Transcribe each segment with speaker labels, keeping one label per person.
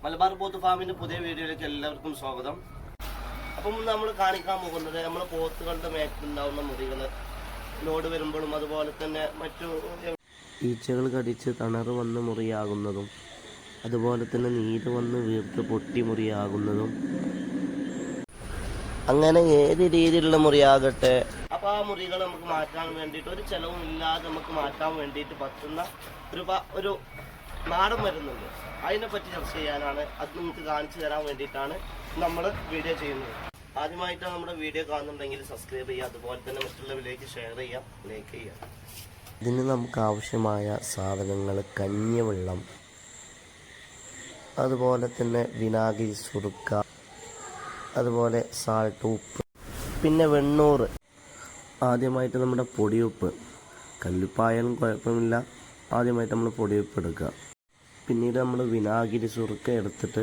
Speaker 1: മലബാർ പോത്ത് ഫാമിന്റെ പുതിയ വീഡിയോയിലേക്ക് എല്ലാവർക്കും സ്വാഗതം. അപ്പം നമ്മൾ കാണിക്കാൻ പോകുന്നത് നമ്മൾ പോത്തുകളുടെ മേത്തുണ്ടാവുന്ന മുറികൾ ലോഡ് വരുമ്പോഴും അതുപോലെ തന്നെ മറ്റു ഈച്ചകൾ കടിച്ച് തണറ് വന്ന് മുറിയാകുന്നതും അതുപോലെ തന്നെ നീര് വന്ന് വീർത്ത് പൊട്ടി മുറിയാകുന്നതും അങ്ങനെ ഏത് രീതിയിലുള്ള മുറിയാകട്ടെ അപ്പോൾ ആ മുറികൾ നമുക്ക് മാറ്റാൻ വേണ്ടിയിട്ട് ഒരു ചിലവും ഇല്ലാതെ നമുക്ക് മാറ്റാൻ വേണ്ടിയിട്ട് പറ്റുന്ന ഒരു നാടൻ മരുന്നുണ്ട്. അതിനെപ്പറ്റി ചർച്ച ചെയ്യാനാണ്, അത് നമുക്ക് കാണിച്ചു തരാൻ വേണ്ടിയിട്ടാണ് നമ്മൾ വീഡിയോ ചെയ്യുന്നത്. ആദ്യമായിട്ടാണ് നമ്മുടെ വീഡിയോ കാണുന്നുണ്ടെങ്കിൽ സബ്സ്ക്രൈബ് ചെയ്യുക, അതുപോലെ തന്നെ മറ്റുള്ളവരിലേക്ക് ഷെയർ ചെയ്യാം, ലൈക്ക് ചെയ്യാം. ഇതിന് നമുക്ക് ആവശ്യമായ സാധനങ്ങൾ കഞ്ഞിവെള്ളം, അതുപോലെ തന്നെ വിനാഗിരി, സുറുക്ക, അതുപോലെ സാൾട്ട്, ഉപ്പ്, പിന്നെ വെണ്ണൂറ്. ആദ്യമായിട്ട് നമ്മുടെ പൊടിയുപ്പ്, കല്ലുപ്പായാലും കുഴപ്പമില്ല. ആദ്യമായിട്ട് നമ്മൾ പൊടിയുപ്പ് എടുക്കുക. പിന്നീട് നമ്മൾ വിനാഗിരി, സുറുക്ക എടുത്തിട്ട്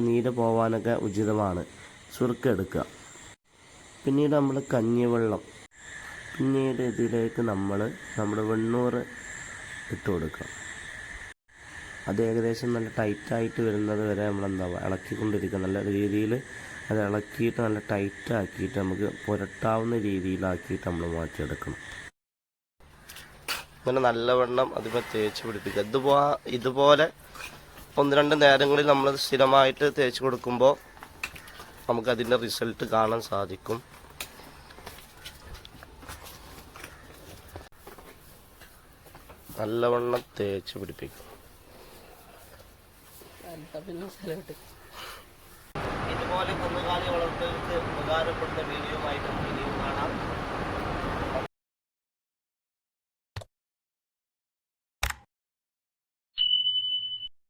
Speaker 1: നീര് പോവാനൊക്കെ ഉചിതമാണ്, സുറുക്ക എടുക്കുക. പിന്നീട് നമ്മൾ കഞ്ഞിവെള്ളം, പിന്നീട് ഇതിലേക്ക് നമ്മുടെ വെണ്ണൂറ് ഇട്ട് കൊടുക്കുക. അത് ഏകദേശം നല്ല ടൈറ്റായിട്ട് വരുന്നത് വരെ ഇളക്കിക്കൊണ്ടിരിക്കുക. നല്ല രീതിയിൽ അത് ഇളക്കിയിട്ട് നല്ല ടൈറ്റാക്കിയിട്ട് നമുക്ക് പുരട്ടാവുന്ന രീതിയിലാക്കിയിട്ട് നമ്മൾ മാറ്റിയെടുക്കണം. അങ്ങനെ നല്ലവണ്ണം അതിപ്പോൾ തേച്ച് പിടിപ്പിക്കുക. ഇതുപോലെ 1-2 നേരങ്ങളിൽ നമ്മൾ സ്ഥിരമായിട്ട് തേച്ച് കൊടുക്കുമ്പോൾ നമുക്കതിൻ്റെ റിസൾട്ട് കാണാൻ സാധിക്കും. നല്ലവണ്ണം തേച്ച് പിടിപ്പിക്കും. ഇതുപോലെ കന്നുകാലി വളർത്തലുകൾക്ക് ഉപകാരപ്പെടുന്ന വീഡിയോ ആയിട്ട് നമുക്ക് ഇനിയും കാണാം.